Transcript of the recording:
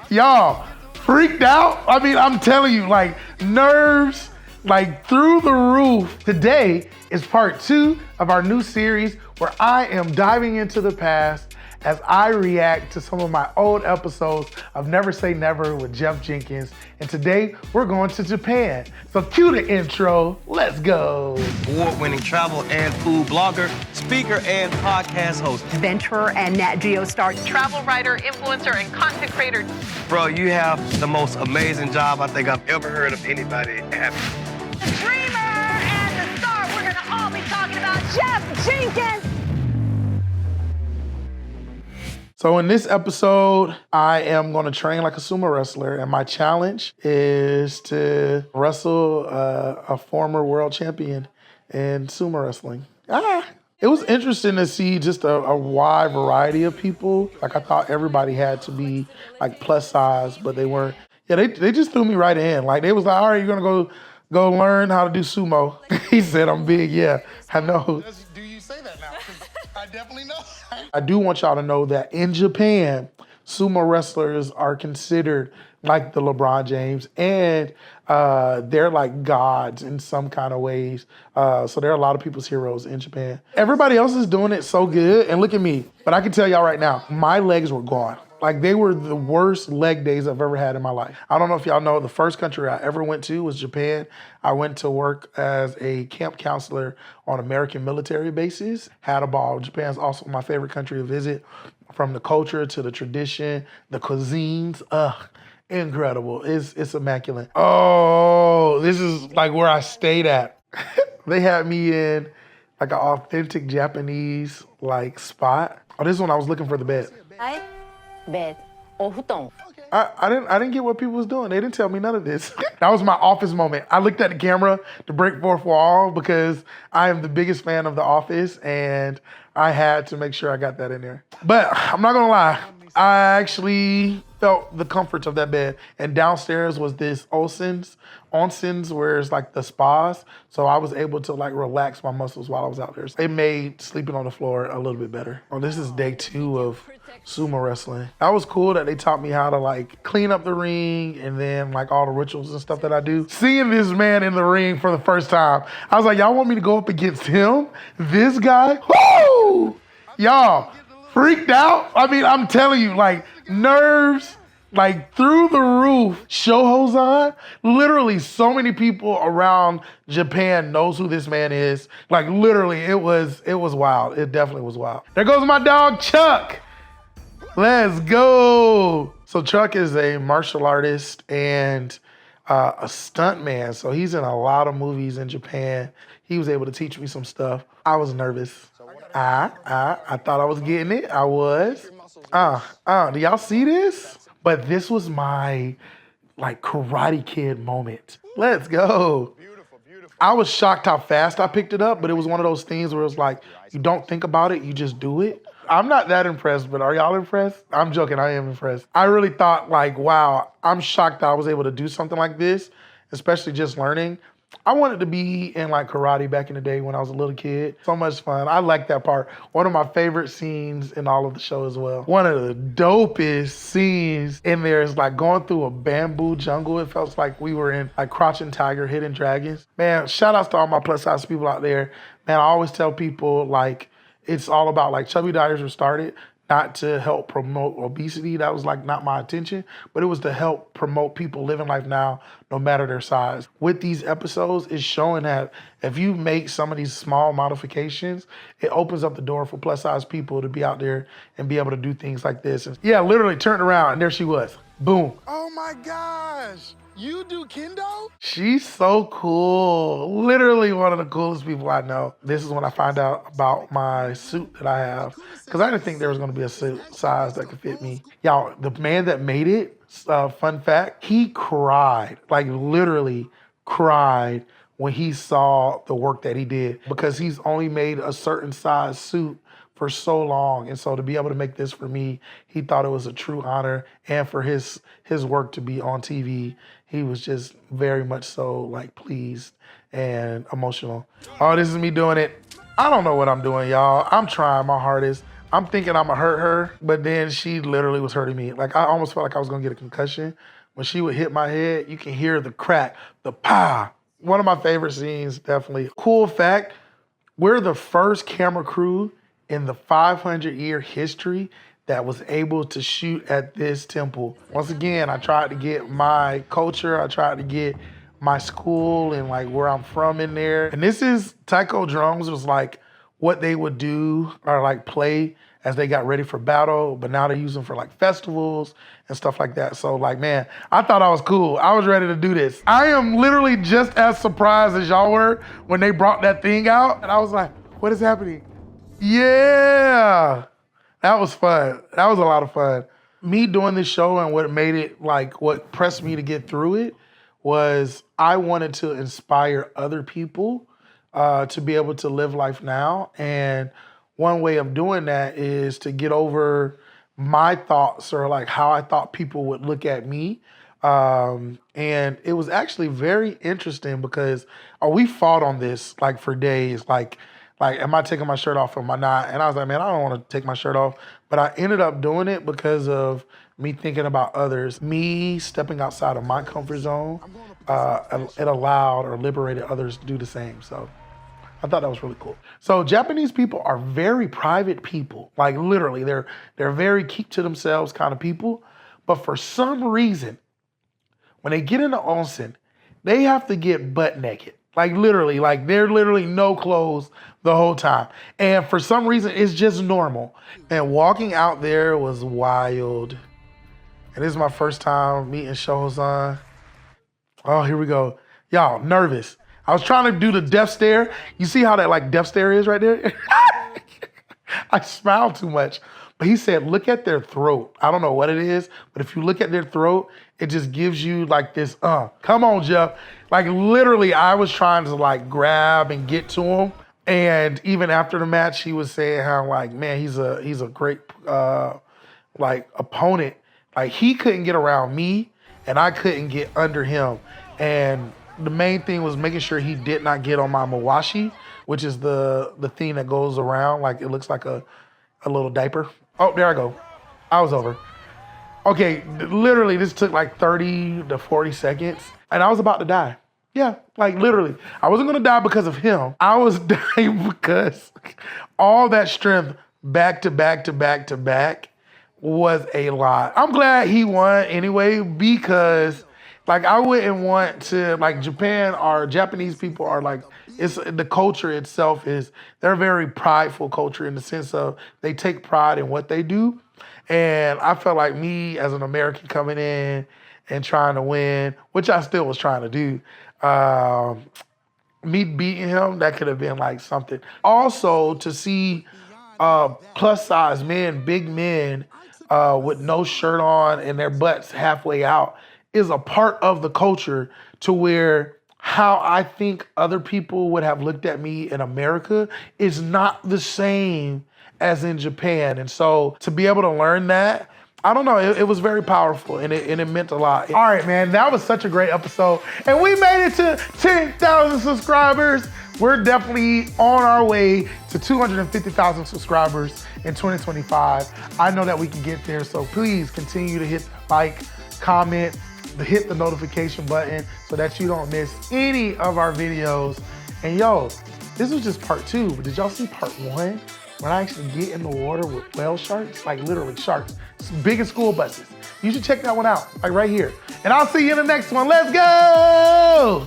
Y'all, freaked out? I mean, I'm telling you, like, nerves, like, through the roof. Today is part 2 of our new series where I am diving into the past as I react to some of my old episodes of Never Say Never with Jeff Jenkins. And today, we're going to Japan. So cue the intro, let's go. Award-winning travel and food blogger, speaker, and podcast host. Adventurer and Nat Geo star, travel writer, influencer, and content creator. Bro, you have the most amazing job I think I've ever heard of anybody having. The dreamer and the star, we're gonna all be talking about Jeff Jenkins. So in this episode, I am gonna train like a sumo wrestler, and my challenge is to wrestle a former world champion in sumo wrestling. It was interesting to see just a wide variety of people. Like, I thought everybody had to be like plus size, but they weren't. Yeah, they just threw me right in. Like, they was like, all right, you're gonna go learn how to do sumo. He said, I'm big, yeah, I know. Do you say that now? 'Cause I definitely know. I do want y'all to know that in Japan, sumo wrestlers are considered like the LeBron James, and they're like gods in some kind of ways. So there are a lot of people's heroes in Japan. Everybody else is doing it so good, and look at me. But I can tell y'all right now, my legs were gone. Like, they were the worst leg days I've ever had in my life. I don't know if y'all know, the first country I ever went to was Japan. I went to work as a camp counselor on American military bases. Had a ball. Japan's also my favorite country to visit. From the culture to the tradition, the cuisines, incredible. It's immaculate. Oh, this is like where I stayed at. They had me in like an authentic Japanese like spot. Oh, this is when I was looking for the bed. Bed. お布団. I didn't get what people was doing. They didn't tell me none of this. That was my office moment. I looked at the camera to break fourth wall because I am the biggest fan of The Office, and I had to make sure I got that in there. But I'm not gonna lie, I actually felt the comforts of that bed. And downstairs was this onsens where it's like the spas. So I was able to like relax my muscles while I was out there. It made sleeping on the floor a little bit better. Oh, this is day 2 of sumo wrestling. That was cool that they taught me how to like clean up the ring and then like all the rituals and stuff that I do. Seeing this man in the ring for the first time, I was like, y'all want me to go up against him? This guy? Woo! Y'all, freaked out? I mean, I'm telling you, like, nerves, like, through the roof. Shohozan, literally so many people around Japan knows who this man is. Like, literally, it was wild. It definitely was wild. There goes my dog, Chuck. Let's go. So Chuck is a martial artist and a stunt man. So he's in a lot of movies in Japan. He was able to teach me some stuff. I was nervous. I thought I was getting it. I was. Do y'all see this? But this was my like Karate Kid moment. Let's go. Beautiful. I was shocked how fast I picked it up, but it was one of those things where it's like, you don't think about it, you just do it. I'm not that impressed, but are y'all impressed? I'm joking, I am impressed. I really thought like, wow, I'm shocked that I was able to do something like this, especially just learning. I wanted to be in like karate back in the day when I was a little kid. So much fun. I like that part. One of my favorite scenes in all of the show as well. One of the dopest scenes in there is like going through a bamboo jungle. It felt like we were in like Crouching Tiger, Hidden Dragons. Man, shout outs to all my plus size people out there. Man, I always tell people like, it's all about like Chubby Diets were started not to help promote obesity. That was like not my intention, but it was to help promote people living life now, no matter their size. With these episodes, it's showing that if you make some of these small modifications, it opens up the door for plus size people to be out there and be able to do things like this. And yeah, literally turned around and there she was. Boom. Oh my gosh. You do kendo? She's so cool. Literally one of the coolest people I know. This is when I find out about my suit that I have. Because I didn't think there was going to be a suit size that could fit me. Y'all, the man that made it, fun fact, he cried. Like literally cried when he saw the work that he did. Because he's only made a certain size suit for so long. And so to be able to make this for me, he thought it was a true honor. And for his work to be on TV, he was just very much so like pleased and emotional. Oh, this is me doing it. I don't know what I'm doing, y'all. I'm trying my hardest. I'm thinking I'm gonna hurt her, but then she literally was hurting me. Like I almost felt like I was gonna get a concussion. When she would hit my head, you can hear the crack, the pow. One of my favorite scenes, definitely. Cool fact, we're the first camera crew in the 500-year history that was able to shoot at this temple. Once again, I tried to get my culture, I tried to get my school and like where I'm from in there. And this is, taiko drums was like what they would do or like play as they got ready for battle, but now they use them for like festivals and stuff like that. So like, man, I thought I was cool. I was ready to do this. I am literally just as surprised as y'all were when they brought that thing out. And I was like, what is happening? Yeah, that was fun. That was a lot of fun. Me doing this show and what made it like, what pressed me to get through it was I wanted to inspire other people to be able to live life now. And one way of doing that is to get over my thoughts or like how I thought people would look at me. And it was actually very interesting because we fought on this like for days. Like, am I taking my shirt off or am I not? And I was like, man, I don't want to take my shirt off. But I ended up doing it because of me thinking about others. Me stepping outside of my comfort zone, it allowed or liberated others to do the same. So I thought that was really cool. So Japanese people are very private people. Like literally, they're very keep to themselves kind of people. But for some reason, when they get into onsen, they have to get butt naked. Like literally, like they're literally no clothes the whole time. And for some reason, it's just normal. And walking out there was wild. And this is my first time meeting Shohei-san. Oh, here we go. Y'all, nervous. I was trying to do the death stare. You see how that like death stare is right there? I smiled too much. But he said, look at their throat. I don't know what it is, but if you look at their throat, it just gives you like this, come on, Jeff. Like literally, I was trying to like grab and get to him. And even after the match, he was saying how like, man, he's a great like opponent. Like he couldn't get around me and I couldn't get under him. And the main thing was making sure he did not get on my mawashi, which is the thing that goes around. Like it looks like a little diaper. Oh, there I go. I was over. Okay, literally this took like 30 to 40 seconds and I was about to die. Yeah, like literally. I wasn't gonna die because of him. I was dying because all that strength back to back to back to back was a lot. I'm glad he won anyway because like I wouldn't want to, like Japan or Japanese people are like, it's the culture itself is, they're a very prideful culture in the sense of they take pride in what they do. And I felt like me as an American coming in and trying to win, which I still was trying to do, me beating him, that could have been like something. Also to see plus size men, big men with no shirt on and their butts halfway out is a part of the culture to where how I think other people would have looked at me in America is not the same as in Japan. And so to be able to learn that, I don't know, it was very powerful and it meant a lot. All right, man, that was such a great episode. And we made it to 10,000 subscribers. We're definitely on our way to 250,000 subscribers in 2025. I know that we can get there, so please continue to hit the like, comment, hit the notification button so that you don't miss any of our videos. And yo, this was just part 2, but did y'all see part 1? When I actually get in the water with whale sharks, like literally sharks, it's big as school buses. You should check that one out, like right here. And I'll see you in the next one. Let's go!